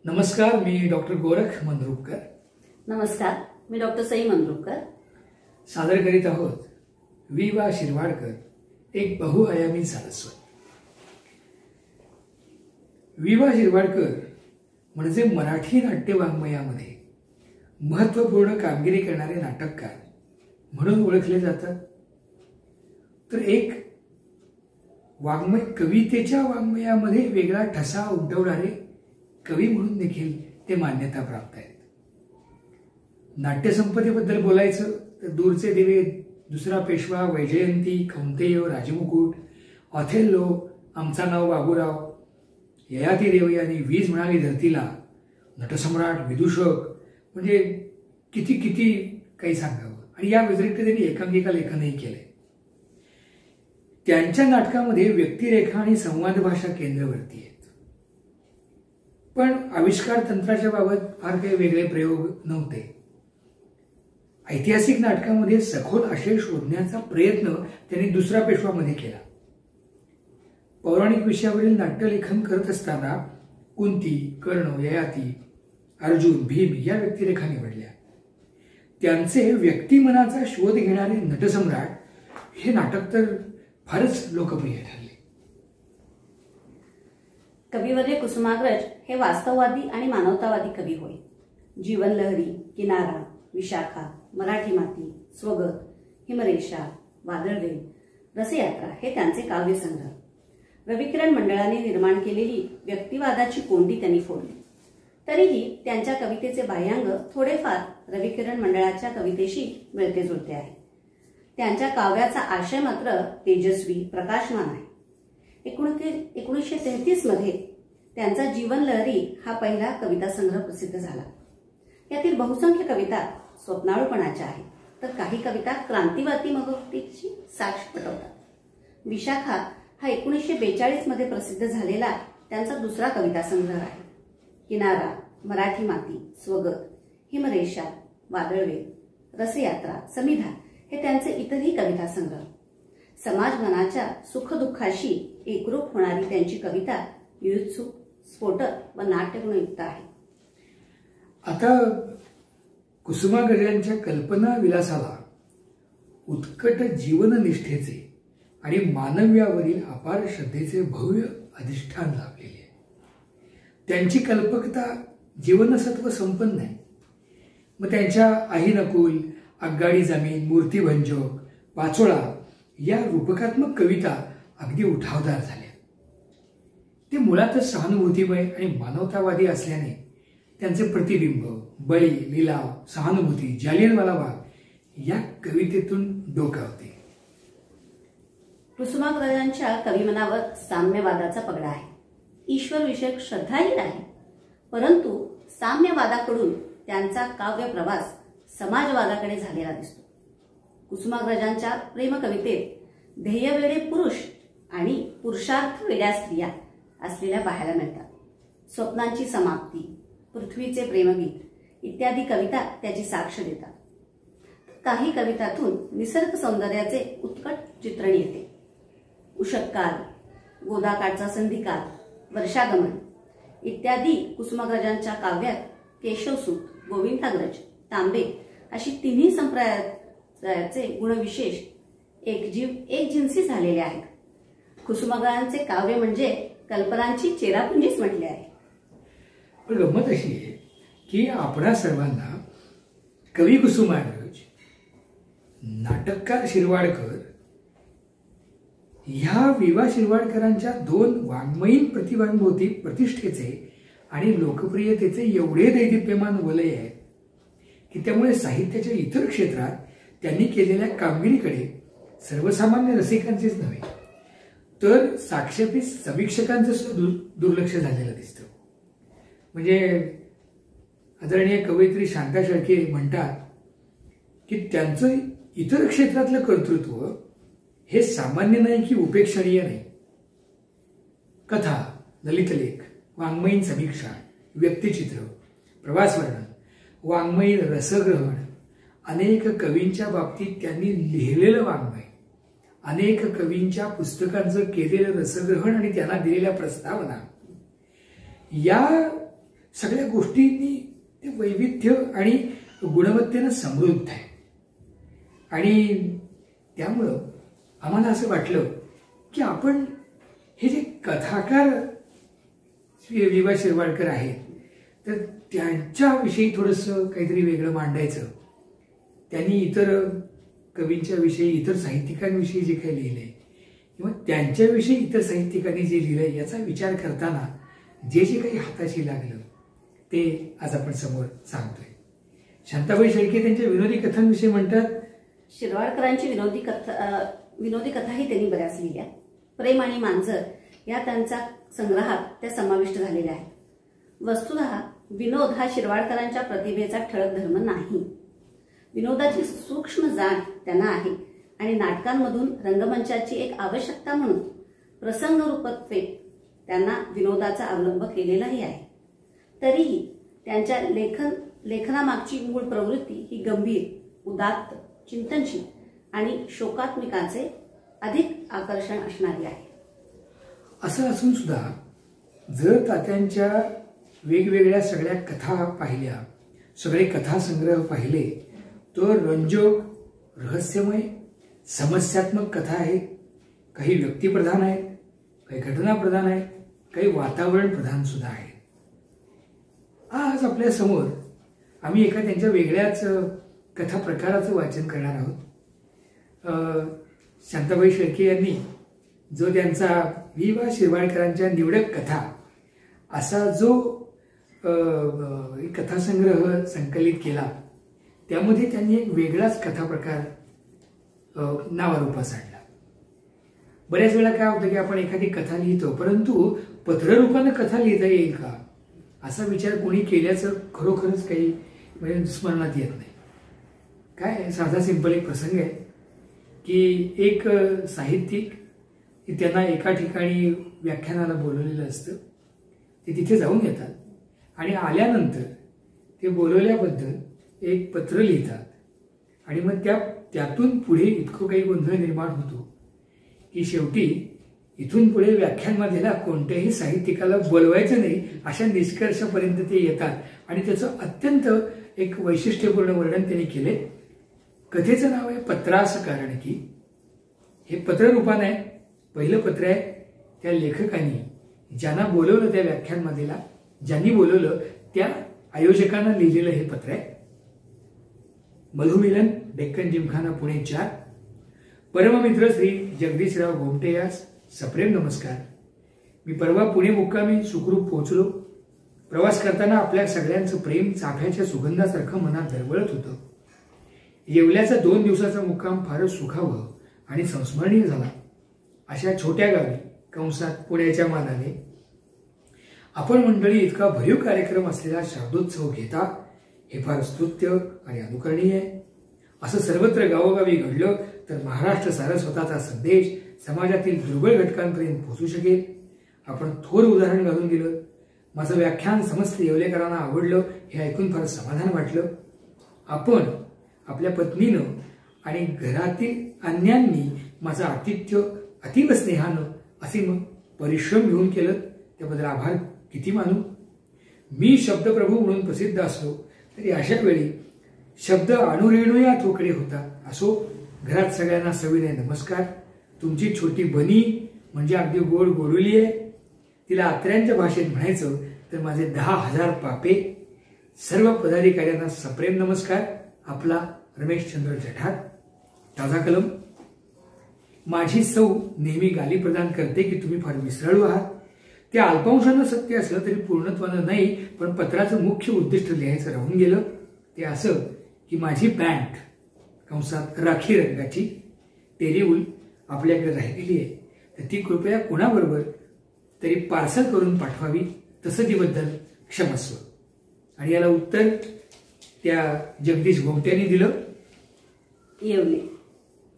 नमस्कार, मी डॉक्टर गोरख मंद्रुपकर. नमस्कार, मी डॉक्टर सई मंद्रुपकर. सादर करीत आहोत वि वा शिरवाडकर, एक बहुआयामी सारस्वत. वि वा शिरवाडकर म्हणजे मराठी नाट्य वाङ्मयामध्ये महत्त्वपूर्ण कामगिरी करणारे नाटककार म्हणून ओळखले जातात. तर एक वाङ्मय कवितेच्या वाङ्मयामध्ये वेगळा ठसा उमटवणारे कवी म्हणून देखील ते मान्यता प्राप्त आहेत. नाट्यसंपदेबद्दल बोलायचं तर दूरचे दिवे, दुसरा पेशवा, वैजयंती, कौंतेय, राजमुकुट, ऑथेल्लो, आमचा नाव बाबूराव, ययाती देवयानी, वीज म्हणाली धरतीला, नटसम्राट, विदूषक, म्हणजे किती किती काही सांगावं. आणि या व्यतिरिक्त त्यांनी एकांकिका लेखनही केलंय. त्यांच्या नाटकामध्ये व्यक्तिरेखा आणि संवाद भाषा केंद्रवर्ती आहेत. पण आविष्कार तंत्राच्या बाबत फार काही वेगळे प्रयोग नव्हते. ऐतिहासिक नाटकामध्ये सखोल आशय शोधण्याचा प्रयत्न त्यांनी दुसरा पेशवामध्ये केला. पौराणिक विषयावरील नाट्यलेखन करत असताना कुंती, कर्ण, ययाती, अर्जुन, भीम या व्यक्तिरेखा निवडल्या. त्यांचे व्यक्तिमनाचा शोध घेणारे नटसम्राट हे नाटक तर फारच लोकप्रिय ठरले. कविवर्य कुसुमाग्रज हे वास्तववादी आणि मानवतावादी कवी होय. जीवनलहरी, किनारा, विशाखा, मराठी माती, स्वगत, हिमरेषा, वादळवेल, रसयात्रा हे त्यांचे काव्यसंग्रह. रविकिरण मंडळाने निर्माण केलेली व्यक्तिवादाची कोंडी त्यांनी फोडली. तरीही त्यांच्या कवितेचे बाह्यांग थोडेफार रविकिरण मंडळाच्या कवितेशी मिळते जुळते आहे. त्यांच्या काव्याचा आशय मात्र तेजस्वी, प्रकाशमान आहे. 1933 मध्ये त्यांचा जीवनलहरी हा पहिला कविता संग्रह प्रसिद्ध झाला. यातील बहुसंख्य कविता स्वप्नाळूपणाच्या आहेत, तर काही कविता क्रांतिवादी मनोवृत्तीची साक्ष पटवतात. विशाखा हा 1942 मध्ये प्रसिद्ध झालेला त्यांचा दुसरा कविता संग्रह आहे. किनारा, मराठी माती, स्वगत, हिमरेषा, वादळवेल, रसयात्रा, समिधा हे त्यांचे इतरही कविता संग्रह. समाज मनाच्या सुखदुःखाशी एकरूप होणारी त्यांची कविता युत्सुक, स्फोटक व नाट्यगुणयुक्त आहे. आता कुसुमाग्रजांच्या कल्पना विलासाला उत्कट जीवननिष्ठेचे आणि मानव्यावरील अपार श्रद्धेचे भव्य अधिष्ठान लाभलेले आहे. त्यांची कल्पकता जीवनसत्व संपन्न आहे. मग त्यांच्या आई नकुल, आगगाडी जमीन, मूर्तिभंजक, पाचोळा या रूपकात्मक कविता अगदी उठावदार झाल्या. ते मुळातच सहानुभूतीमय आणि मानवतावादी असल्याने त्यांचे प्रतिबिंब, बळी, लिलाव, सहानुभूती, जालियनवाला बाग या कवितेतून डोकावते. कुसुमाग्रजांच्या कविमनावर साम्यवादाचा पगडा आहे. ईश्वरविषयक श्रद्धाही आहे, परंतु साम्यवादाकडून त्यांचा काव्य प्रवास समाजवादाकडे झालेला दिसतो. कुसुमाग्रजांच्या प्रेमकवितेत ध्येयवेडे पुरुष आणि पुरुषार्थ वेड्या स्त्रिया असलेल्या पाहायला मिळतात. स्वप्नांची समाप्ती, पृथ्वीचे प्रेमगीत इत्यादी कविता त्याची साक्ष देतात. काही कवितांतून निसर्ग सौंदर्याचे उत्कट चित्रण येते. उषक्काल, गोदाकाठचा संधिकाल, वर्षागमन इत्यादी कुसुमाग्रजांच्या काव्यात केशवसूत, गोविंदाग्रज, तांबे अशी तिन्ही संप्रदायाचे गुणविशेष एकजिन्सी झालेले आहेत. कुसुमाग्रजांचे काव्य म्हणजे कल्पनांची चेरापुंजीच म्हटले आहे. पण गंमत अशी आहे की आपणा सर्वांना कवी कुसुमाग्रज, नाटककार शिरवाडकर ह्या वि वा शिरवाडकरांच्या दोन वाङ्मयीन प्रतिभांभोवती प्रतिष्ठेचे आणि लोकप्रियतेचे एवढे दैदिप्यमान वलय आहे की त्यामुळे साहित्याच्या इतर क्षेत्रात त्यांनी केलेल्या कामगिरीकडे सर्वसामान्य रसिकांचेच नव्हे तर साक्षेपी समीक्षकांचं सुद्धा दुर्लक्ष झालेलं दिसतं. म्हणजे आदरणीय कवयित्री शांता शेळके म्हणतात की त्यांचं इतर क्षेत्रातलं कर्तृत्व हे सामान्य नाही की उपेक्षणीय नाही. कथा, ललितलेख, वाङ्मयीन समीक्षा, व्यक्तिचित्र, प्रवासवर्णन, वाङ्मयीन रसग्रहण, अनेक कवींच्या बाबतीत त्यांनी लिहिलेलं वाङ्मय, अनेक कवींच्या पुस्तकांचं केलेलं रसग्रहण आणि त्यांना दिलेल्या प्रस्तावना, या सगळ्या गोष्टींनी ते वैविध्य आणि गुणवत्तेनं समृद्ध आहे. आणि त्यामुळं आम्हाला असं वाटलं की आपण हे जे कथाकार वि.वा. शिरवाडकर आहेत तर त्यांच्याविषयी थोडंसं काहीतरी वेगळं मांडायचं. त्यांनी इतर कवींच्या विषयी, इतर साहित्यिकांविषयी जे काही लिहिलंय किंवा त्यांच्याविषयी इतर साहित्यिकांनी जे लिहिलंय याचा विचार करताना जे जे काही हाताशी लागलं ते आज आपण समोर सांगतोय. शांताबाई शेळके त्यांच्या विनोदी कथांविषयी म्हणतात, शिरवाडकरांची विनोदी कथाही त्यांनी बऱ्याच लिहिल्या. प्रेम आणि मांजर या त्यांच्या संग्रहात त्या समाविष्ट झालेल्या आहेत. वस्तुतः विनोद हा शिरवाडकरांच्या प्रतिभेचा ठळक धर्म नाही. विनोदाची सूक्ष्म जाण त्यांना आहे आणि नाटकांमधून रंगमंचाची एक आवश्यकता म्हणून प्रसंगरूपत्वे त्यांना विनोदाचा अवलंब केलेलाही आहे. तरीही त्यांच्या लेखनामागची मूळ प्रवृत्ती ही गंभीर, उदात्त, चिंतनशील आणि शोकात्मिकाचे अधिक आकर्षण असणारी आहे. असं असून सुद्धा जर तात्यांच्या वेगवेगळ्या सगळ्या कथा पाहिल्या, सगळे कथासंग्रह पाहिले तर रंजक, रहस्यमय, समस्यात्मक कथा आहेत. काही व्यक्तिप्रधान आहेत, काही घटनाप्रधान आहेत, काही वातावरण प्रधान सुद्धा आहेत. आज आपल्या समोर आम्ही एका त्यांच्या वेगळ्याच कथा प्रकाराचं वाचन करणार आहोत. शांताबाई शेळके यांनी जो त्यांचा वि.वा. शिरवाडकरांच्या निवडक कथा असा जो कथासंग्रह संकलित केला त्यामध्ये त्यांनी एक वेगळाच कथा प्रकार नावारूपास आणला. बऱ्याच वेळा काय होतं की आपण एखादी कथा लिहितो परंतु पत्ररूपानं कथा लिहिता येईल का असा विचार कोणी केल्याचं खरोखरच काही म्हणजे स्मरणात येत नाही. काय साधा सिंपल एक प्रसंग आहे की एक साहित्यिक त्यांना एका ठिकाणी व्याख्यानाला बोलवलेलं असतं. ते तिथे जाऊन येतात आणि आल्यानंतर ते बोलवल्याबद्दल एक पत्र लिहितात आणि मग त्यातून पुढे इतकं काही गोंधळ निर्माण होतो की शेवटी इथून पुढे व्याख्यानमालेला कोणत्याही साहित्यिकाला बोलवायचं नाही अशा निष्कर्षापर्यंत ते येतात. आणि त्याचं अत्यंत एक वैशिष्ट्यपूर्ण वर्णन त्यांनी केले. कथेचं नाव आहे पत्रास कारण की. हे पत्ररूपानं आहे, पहिलं पत्र आहे. त्या लेखकांनी ज्यांना बोलवलं त्या व्याख्यानमालेला, ज्यांनी बोलवलं त्या आयोजकांना लिहिलेलं हे पत्र आहे. मधुमिलन, डेक्कन जिमखाना, पुणे 4. परममित्र श्री जगदीशराव घोमटे यास सप्रेम नमस्कार. मी परवा पुणे मुक्कामी सुखरूप पोहोचलो. प्रवास करताना आपल्या सगळ्यांचं प्रेम चाफ्याच्या सुगंधासारखं मनात दरवळत होतं. येवल्याचा 2 दिवसाचा मुक्काम फारच सुखावह आणि संस्मरणीय झाला. अशा छोट्या गावी कंसात पुण्याच्या मानाने आपण मंडळी इतका भरीव कार्यक्रम असलेला शारदोत्सव घेता हे फार स्तुत्य आणि अनुकरणीय आहे. असं सर्वत्र गावोगावी घडलं तर महाराष्ट्र सारस्वताचा संदेश समाजातील दुर्बळ घटकांपर्यंत पोहोचू शकेल. आपण थोर उदाहरण घालून गेलं. माझं व्याख्यान समस्त येवलेकरांना आवडलं हे ऐकून फार समाधान वाटलं. आपण आपल्या पत्नीनं आणि घरातील अन्यांनी माझं आतिथ्य अतीव स्नेहानं असीम परिश्रम घेऊन केलं त्याबद्दल आभार किती मानू. मी शब्दप्रभू म्हणून प्रसिद्ध असलो तरी अशा वेळी शब्द अणुरेणुया थोकडे होता. असो, घरात सगळ्यांना सविनय नमस्कार. तुमची छोटी बनी म्हणजे अगदी गोड गोरुली आहे. तिला आत्र्यांच्या भाषेत म्हणायचं तर माझे 10,000 पापे. सर्व पदाधिकाऱ्यांना सप्रेम नमस्कार. आपला रमेशचंद्र जठार. ताजा कलम. माझी सौ नेहमी गाली प्रदान करते की तुम्ही फार विसराळू आहात. ते अल्पांशानं सत्य असलं तरी पूर्णत्वानं नाही. पण पत्राचं मुख्य उद्दिष्ट लिहायचं राहून गेलं. ते असं की माझी पॅन्ट कंसात राखी रंगाची टेरिवूल आपल्याकडे राहिलेली आहे तर ती कृपया कोणाबरोबर तरी पार्सल करून पाठवावी. तसदीबद्दल क्षमस्व. आणि याला उत्तर त्या जगदीश घोमट्यांनी दिलं. येवले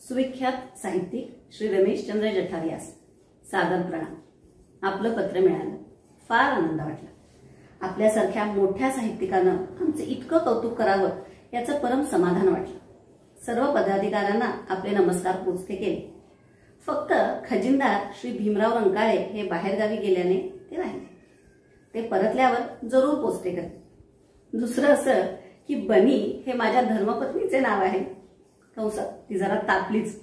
सुविख्यात साहित्यिक श्री रमेशचंद्र जठार यास सादर प्रणाम. आपलं पत्र मिळालं, फार आनंद वाटला. आपल्यासारख्या मोठ्या साहित्यिकानं आमचं इतकं कौतुक करावं याचं परम समाधान वाटलं. सर्व पदाधिकाऱ्यांना आपले नमस्कार पोचते केले. फक्त खजिनदार श्री भीमराव रंकाळे हे बाहेरगावी गेल्याने ते राहिले. ते परतल्यावर जरूर पोचते करेन. दुसरं असं की बनी हे माझ्या धर्मपत्नीचे नाव आहे. कंसात ती जरा तापलीच.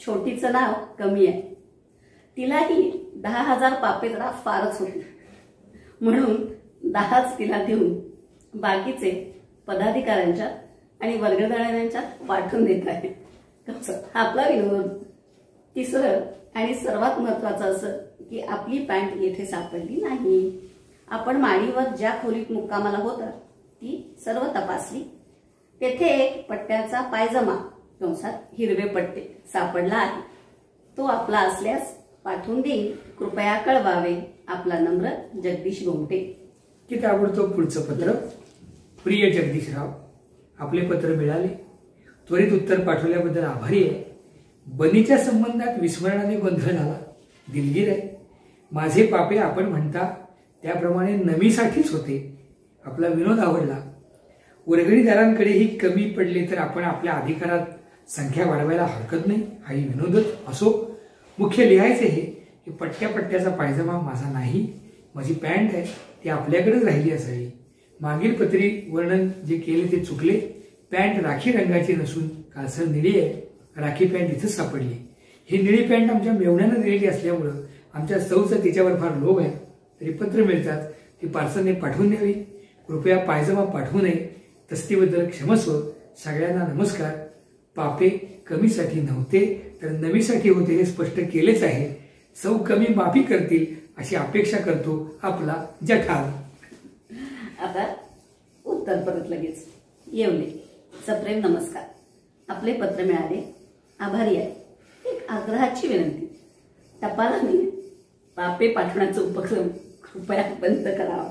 छोटीचं नाव कमी आहे. तिलाही 10,000 पापे जरा फारच होती, म्हणून 10च तिला देऊन बाकीचे पदाधिकाऱ्यांच्या आणि वर्गदळण्यांच्यात वाटून देत आहे. हा आपला विनोद. तिसरं आणि सर्वात महत्वाचं असं की आपली पॅन्ट येथे सापडली नाही. आपण माडीवर ज्या खोलीत मुक्कामाला होता ती सर्व तपासली. तेथे एक पट्ट्याचा पायजमा कंसात हिरवे पट्टे सापडला आहे. तो आपला असल्यास पाठवून देईल. कृपया कळवावे. आपला नम्र जगदीश गोमटे. की ताबडतोब पुढचं पत्र. प्रिय जगदीशराव, आपले पत्र मिळाले. त्वरित उत्तर पाठवल्याबद्दल आभारी आहे. बनीच्या संबंधात विस्मरणाने गोंधळ झाला. दिलगीर आहे. माझे पापे आपण म्हणता त्याप्रमाणे नमीसाठीच होते. आपला विनोद आवडला. वर्गणीदारांकडेही कमी पडले तर आपण आपल्या अधिकारात संख्या वाढवायला हरकत नाही. हाही विनोदच असो. मुख्य लिहायचे हे की पट्ट्या पट्ट्याचा पायजमा माझा नाही. माझी पॅन्ट आहे ती आपल्याकडेच राहिली असावी. मागील पत्री वर्णन जे केले ते चुकले. पॅन्ट राखी रंगाची नसून काळसर निळी आहे. राखी पॅन्ट इथंच सापडली. ही निळी पॅन्ट आमच्या मेवण्यानं दिलेली असल्यामुळं आमच्या सौचं तिच्यावर फार लोभ आहे. तरी पत्र मिळतात ती पार्सलने पाठवून द्यावी. कृपया पायजमा पाठवू नये. तस्तीबद्दल क्षमस्व. सगळ्यांना नमस्कार. पापे कमीसाठी नव्हते तर नवीसाठी होते हे स्पष्ट केलेच आहे. सौ कमी माफी करतील अशी अपेक्षा करतो. आपला जठार. आता उत्तर परत लगेच. येवले. सप्रेम नमस्कार. आपले पत्र मिळाले. आभारी आहे. एक आग्रहाची विनंती. टपालाने पापे पाठवण्याचा उपक्रम कृपया बंद करावा.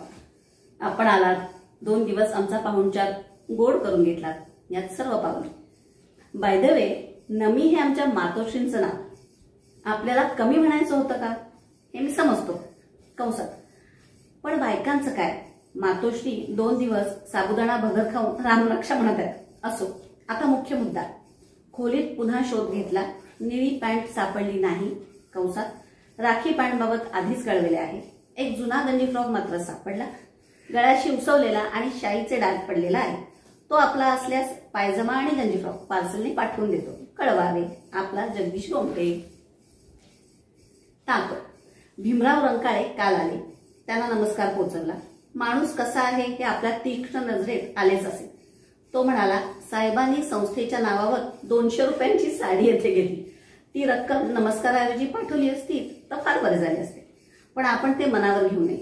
आपण आलात. 2 दिवस आमचा पाहुणचार गोड करून घेतलात. यात सर्व पावले. बाय द वे, नमी हे आमच्या मातोश्रींचं नाव. आपल्याला कमी म्हणायचं होतं का हे मी समजतो. कंसात पण बायकांचं काय. मातोश्री 2 दिवस साबुदाणा भगर खाऊन रामरक्षा म्हणत आहेत. असो. आता मुख्य मुद्दा. खोलीत पुन्हा शोध घेतला. निळी पॅन्ट सापडली नाही. कंसात राखी पॅन्टबाबत आधीच कळवले आहे. एक जुना गंजी फ्रॉक मात्र सापडला. गळ्याशी उसवलेला आणि शाईचे डाग पडलेला आहे. तो आपला असल्यास पायजमा आणि गंजी फ्रॉक पार्सलने पाठवून देतो. कळवावे. आपला जगदीश गोमटे. टाक. भीमराव रंकाळे काल आले. त्यांना नमस्कार पोचवला. माणूस कसा आहे हे आपल्या तीक्ष्ण नजरेत आलेच असेल. तो म्हणाला, साहेबांनी संस्थेच्या नावावर 200 रुपयांची साडी येथे घेतली. ती रक्कम नमस्काराऐवजी पाठवली असती तर फार बरे झाले असते. पण आपण ते मनावर घेऊ नये.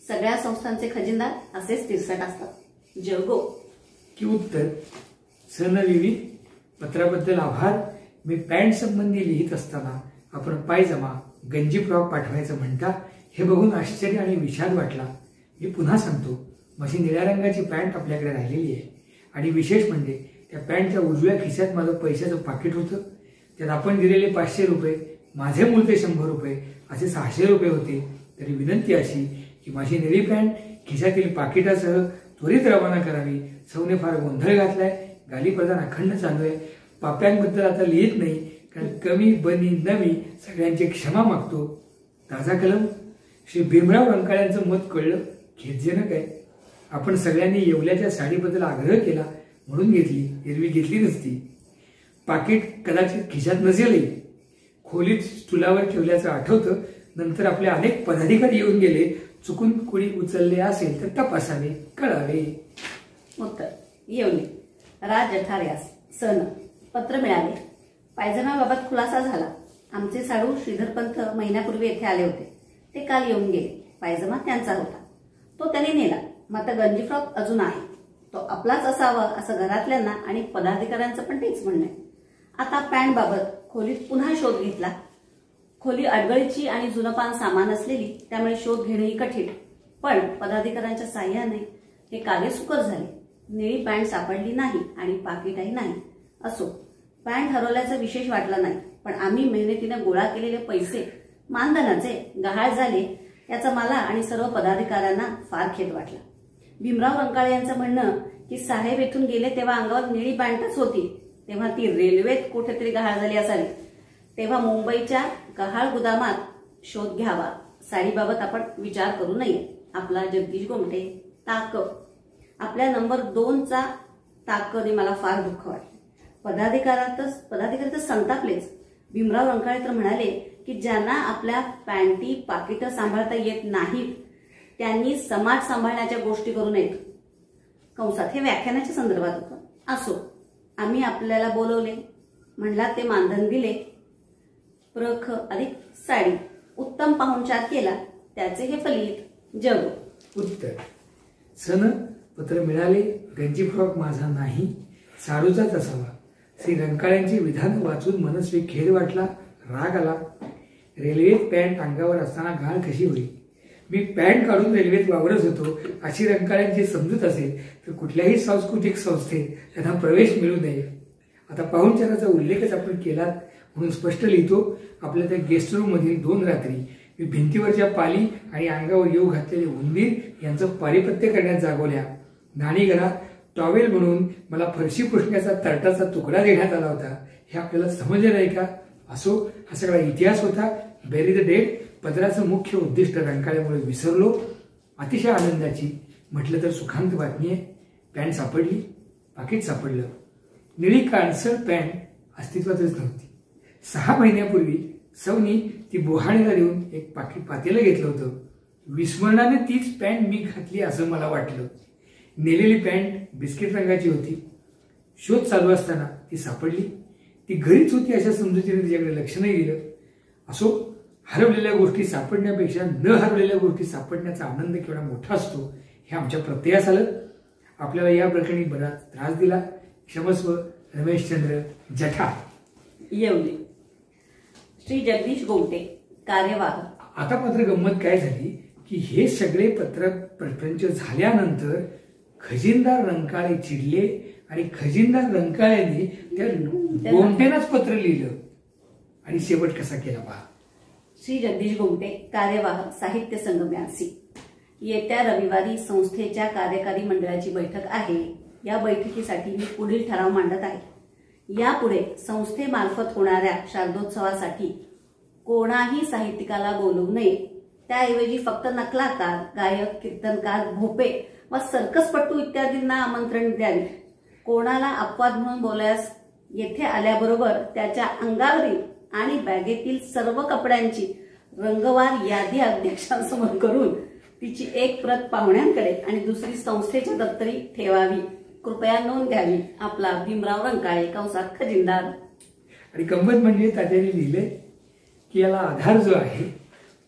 सगळ्या संस्थांचे खजिनदार असेच तिरसट असतात. जगो. की उत्तर. सनविविध. पत्राबद्दल आभार. मी पॅन्ट संबंधी लिहित असताना आपण पायजमा गंजी फ्रॉक पाठवायचं म्हणता हे बघून आश्चर्य आणि विषाद वाटला. मी पुन्हा सांगतो, माझी निळ्या रंगाची पॅन्ट आपल्याकडे राहिलेली आहे. आणि विशेष म्हणजे त्या पॅन्टच्या उजव्या खिशात माझं पैशाचं पाकिट होतं. त्यात आपण दिलेले 500 रुपये, माझे मूळते 100 रुपये असे 600 रुपये होते. तरी विनंती अशी की माझी निळी पॅन्ट खिशातील पाकिटासह त्वरित रवाना करावी. सौने फार गोंधळ घातलाय. गालीप्रदान अखंड चालू आहे. पाप्यांबद्दल आता लिहित नाही कारण कमी बनी नवी सगळ्यांची क्षमा मागतो. ताजा कलम. श्री भीमराव रंकाळ्यांचं मत कळलं. खेदजनक आहे. आपण सगळ्यांनी येवल्याच्या साडीबद्दल आग्रह केला म्हणून घेतली. एरवी घेतली नसती. पाकिट कदाचित खिशात नसेलही. खोलीत स्टुलावर ठेवल्याचं आठवतं. नंतर आपले अनेक पदाधिकारी येऊन गेले. चुकून कुणी उचलले असेल तर तपासावे. कळावे. उत्तर. येवले. राज जठार्यास. सन. पत्र मिळाले. पायजमाबाबत खुलासा झाला. आमचे साडू श्रीधरपंत महिन्यापूर्वी येथे आले होते. ते काल येऊन गेले. पायजमा त्यांचा होता. तो त्याने नेला. मात्र गंजी फ्रॉक अजून आहे. तो आपलाच असावा असं घरातल्यांना आणि पदाधिकाऱ्यांचं पण तेच म्हणणं आहे. आता पॅन्ट बाबत खोलीत पुन्हा शोध घेतला. खोली अडगळीची आणि जुनपान सामान असलेली, त्यामुळे शोध घेणेही कठीण. पण पदाधिकाऱ्यांच्या साह्याने हे कार्य सुकर झाले. निळी पॅन्ट सापडली नाही आणि पाकिटही नाही. असो. पॅन्ट हरवल्याचा विशेष वाटला नाही. पण आम्ही मेहनतीने गोळा केलेले पैसे मानधनाचे गहाळ झाले याचा मला आणि सर्व पदाधिकाऱ्यांना फार खेद वाटला. भीमराव रंकाळे यांचं म्हणणं की साहेब येथून गेले तेव्हा अंगावर निळी पॅन्टच होती, तेव्हा ती रेल्वेत कुठेतरी गहाळ झाली असावी. तेव्हा मुंबईच्या गहाळ गुदामात शोध घ्यावा. साडीबाबत आपण विचार करू नये. आपला जगदीश गोमटे. ताक. आपल्या नंबर 2चा ताकने मला फार दुःख वाटले. पदाधिकारी तर संतापलेच. भीमराव रंकाळे तर म्हणाले की ज्यांना आपल्या पॅन्टी पाकिटं सांभाळता येत नाहीत त्यांनी समाज सांभाळण्याच्या गोष्टी करू नयेत. कंसात हे व्याख्यानाच्या संदर्भात होतं. असो, आम्ही आपल्याला बोलवले, म्हणला ते मानधन दिले. प्रख अधिक साडी, उत्तम पाहुणचार केला, त्याचे हे फलित. जग. उत्तर. सन पत्र मिळाले, गंजी फ्रॉक माझा नाही, साडूचाच असावा. श्री रंकाळ्यांचे विधान वाचून मनस्वी खेद वाटला, राग आला. रेल्वेत पॅन्ट अंगावर असताना घाण कशी होईल. मी पॅन्ट काढून रेल्वेत वावरत होतो अशी रंकाळ्यांची समजूत असेल तर कुठल्याही सांस्कृतिक संस्थेत त्यांना प्रवेश मिळू नये. आता पाहुणचाराचा उल्लेखच आपण केला म्हणून स्पष्ट लिहितो. आपल्या त्या गेस्ट रूम मधील 2 रात्री मी भिंतीवरच्या पाली आणि अंगावर येऊ घातलेले उंदीर यांचं पारिपत्य करण्यात जागवल्या. नाणीघरात टॉवेल म्हणून मला फरशी पुसण्याचा तरटाचा तुकडा देण्यात आला होता. हे आपल्याला समजले नाही का. असो, हा सगळा इतिहास होता. Berry the date. पत्राचं मुख्य उद्दिष्ट रंकाळ्यामुळे विसरलो. अतिशय आनंदाची, म्हटलं तर सुखांत बातमी आहे. पॅन्ट सापडली, पाकिट सापडलं. निळी काळसर पॅन्ट अस्तित्वातच नव्हती. 6 महिन्यापूर्वी सौनी ती बोहाणीला देऊन एक पातेलं घेतलं होतं. विस्मरणाने तीच पॅन्ट मी घातली असं मला वाटलं. नेलेली पॅन्ट बिस्किट रंगाची होती. शोध चालू असताना ती सापडली. ती घरीच होती अशा समजुतीने तिच्याकडे लक्ष नाही दिलं. असो, हरवलेल्या गोष्टी सापडण्यापेक्षा न हरवलेल्या गोष्टी सापडण्याचा आनंद केवढा मोठा असतो हे आमच्या प्रत्ययास आलं. आपल्याला या प्रकरणी बराच त्रास दिला. क्षमस्व. रमेशचंद्र जठा. येवले. श्री जगदीश गोमटे, कार्यवाह. आता मात्र गंमत काय झाली की हे सगळे पत्र प्रपंच झाल्यानंतर खजिनदार रंकाळे चिडले आणि खजिनदार रंकाळ्यांनी त्या गोमटेनाच पत्र लिहिलं. आणि शेवट कसा केला पहा. श्री जगदीश गोमटे, कार्यवाह, साहित्य संगम यांसी. येत्या रविवारी संस्थेच्या कार्यकारी मंडळाची बैठक आहे. या बैठकीसाठी मी पुढील ठराव मांडत आहे. यापुढे संस्थेमार्फत होणाऱ्या शारदोत्सवासाठी कोणाही साहित्यिकाला बोलवू नये. त्याऐवजी फक्त नकलाकार, गायक, कीर्तनकार, भोपे व सर्कसपट्टू इत्यादींना आमंत्रण द्यावे. कोणाला अपवाद म्हणून बोलायास येथे आल्याबरोबर त्याच्या अंगावरील आणि बॅगेतील सर्व कपड्यांची रंगवार यादी अध्यक्षांसमोर करून तिची एक प्रत पाहुण्यांकडे आणि दुसरी संस्थेच्या दप्तरी ठेवावी. कृपया नोंद घ्यावी. आपला भीमराव रंकाळे, कंसात खजिनदार. आणि गंमत म्हणजे तात्याने लिहिले की याला आधार जो आहे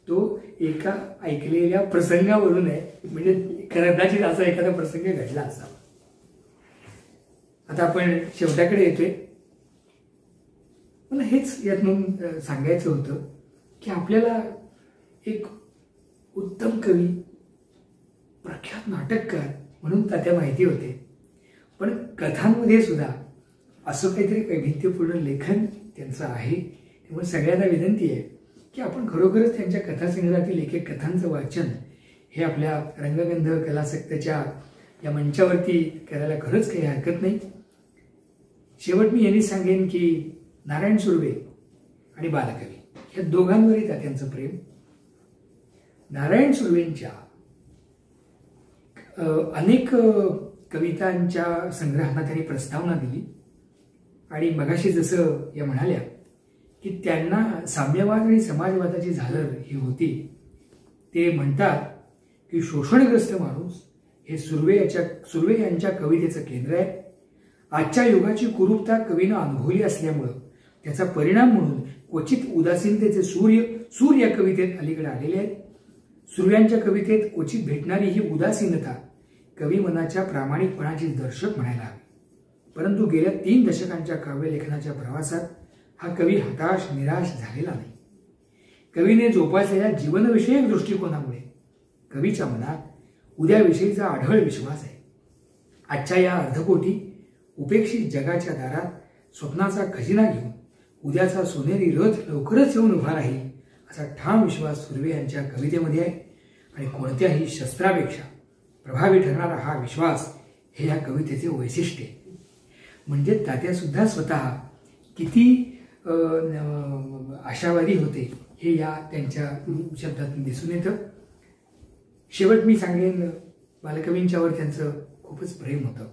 तो एका ऐकलेल्या प्रसंगावरून आहे. म्हणजे कदाचित असा एखादा प्रसंग घडला असावा. आता आपण शेवटाकडे येतोय. मला हेच यातून सांगायचं होतं की आपल्याला एक उत्तम कवी, प्रख्यात नाटककार म्हणून तात्या माहिती होते. पण कथांमध्ये सुद्धा असं काहीतरी वैविध्यपूर्ण लेखन त्यांचं आहे. त्यामुळे सगळ्यांना विनंती आहे की आपण खरोखरच त्यांच्या कथासंग्रहातील एक एक कथांचं वाचन हे आपल्या रंगगंध कलासक्तच्या या मंचावरती करायला खरंच काही हरकत नाही. शेवट मी यांनी सांगेन की नारायण सुर्वे आणि बालकवी या दोघांवरही तात्यांचं प्रेम. नारायण सुर्वेंच्या अनेक कवितांच्या संग्रहांना त्यांनी प्रस्तावना दिली. आणि मगाशी जसं या म्हणाल्या की त्यांना साम्यवाद आणि समाजवादाची झालर ही होती. ते म्हणतात की शोषणग्रस्त माणूस हे सुर्वे यांच्या कवितेचं केंद्र आहे. आजच्या युगाची कुरूपता कवीनं अनुभवली असल्यामुळं त्याचा परिणाम म्हणून क्वचित उदासीनतेचे सूर या कवितेत अलीकडे आलेले आहेत. सुर्व्यांच्या कवितेत क्वचित भेटणारी ही उदासीनता कवी मनाच्या प्रामाणिकपणाची दर्शक म्हणायला हवी. परंतु गेल्या 3 दशकांच्या काव्यलेखनाच्या प्रवासात हा कवी हताश निराश झालेला नाही. कवीने जोपासलेल्या जीवनविषयक दृष्टिकोनामुळे कवीच्या मनात उद्याविषयीचा आढळ विश्वास आहे. आजच्या या अर्धकोटी उपेक्षित जगाच्या दारात स्वप्नाचा खजिना घेऊन उद्याचा सोनेरी रथ लवकरच येऊन उभा राहील असा ठाम विश्वास सुर्वे यांच्या कवितेमध्ये आहे. आणि कोणत्याही शस्त्रापेक्षा प्रभावी ठरणारा हा विश्वास हे या कवितेचे वैशिष्ट्य आहे. म्हणजे तात्या सुद्धा स्वतः किती आशावादी होते हे या त्यांच्या शब्दातून दिसून येतं. शेवट मी सांगेन, बालकवींच्यावर त्यांचं खूपच प्रेम होतं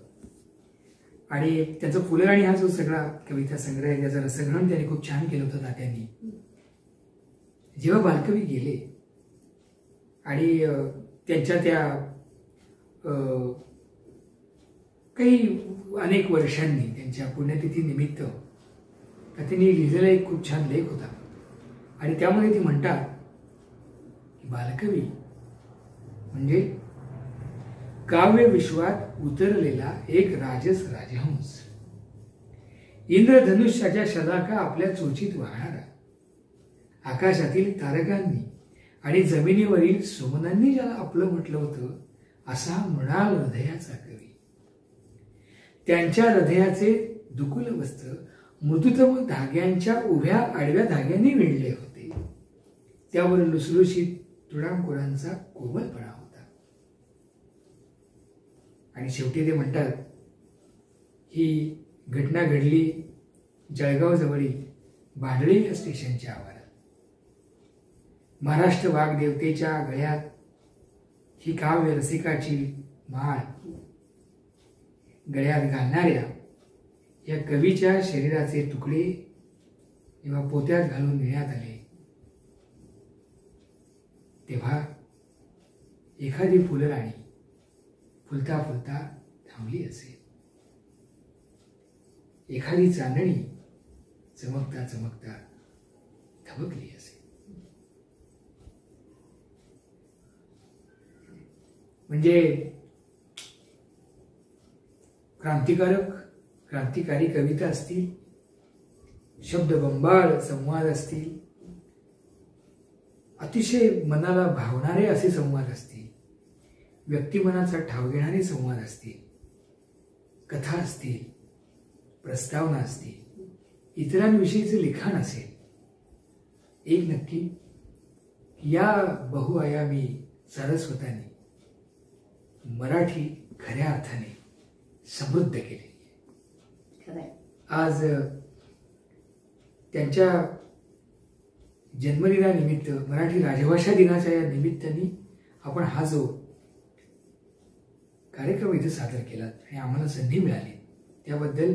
आणि त्यांचं फुलराणी हा जो सगळा कविता संग्रह आहे त्याचं रसग्रहण त्यांनी खूप छान केलं होतं तात्यांनी. जेव्हा बालकवी गेले आणि त्यांच्या त्या काही अनेक वर्षांनी त्यांच्या पुण्यतिथीनिमित्त त्यांनी लिहिलेला एक खूप छान लेख होता आणि त्यामध्ये ते म्हणतात की बालकवी म्हणजे काव्य विश्वात उतरलेला एक राजहंस, इंद्रधनुष्याच्या शलाका आपल्या चोचीत वाहणारा, आकाशातील तारकांनी आणि जमिनीवरील सुमनांनी ज्याला आपलं म्हटलं होतं असा मृणाल हृदयाचा कवी. त्यांच्या हृदयाचे दुकुल वस्त्र मृदुतम धाग्यांच्या उभ्या आडव्या धाग्यांनी विणले होते. त्यावर लुसलुशीत तुडांकुडांचा कोमलपणा होता. आणि शेवटी ते म्हणतात, ही घटना घडली जळगाव जवळील बांडळी या स्टेशनच्या आवारात. महाराष्ट्र वाग्देवतेच्या गळ्यात ही काव्य रसिकाची माळ गळ्यात घालणाऱ्या या कवीच्या शरीराचे तुकडे जेव्हा पोत्यात घालून नेण्यात आले तेव्हा एखादी फुलराणी फुलता फुलता थांबली असेल, एखादी चांदणी चमकता चमकता थबकली असेल. म्हणजे क्रांतिकारी कविता असतील, शब्दबंबाळ संवाद असतील, अतिशय मनाला भावणारे असे संवाद असतील, व्यक्तिमनाचा ठाव घेणारे संवाद असतील, कथा असतील, प्रस्तावना असतील, इतरांविषयीचे लिखाण असेल, एक नक्की या बहुआयामी सारस्वतांनी मराठी खऱ्या अर्थाने समृद्ध केलेली आहे. आज त्यांच्या जन्मदिनानिमित्त, मराठी राजभाषा दिनाच्या या निमित्ताने आपण हा जो कार्यक्रम इथे सादर केला आणि आम्हाला संधी मिळाली त्याबद्दल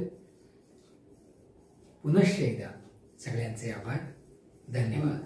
पुनश्च एकदा सगळ्यांचे आभार. धन्यवाद.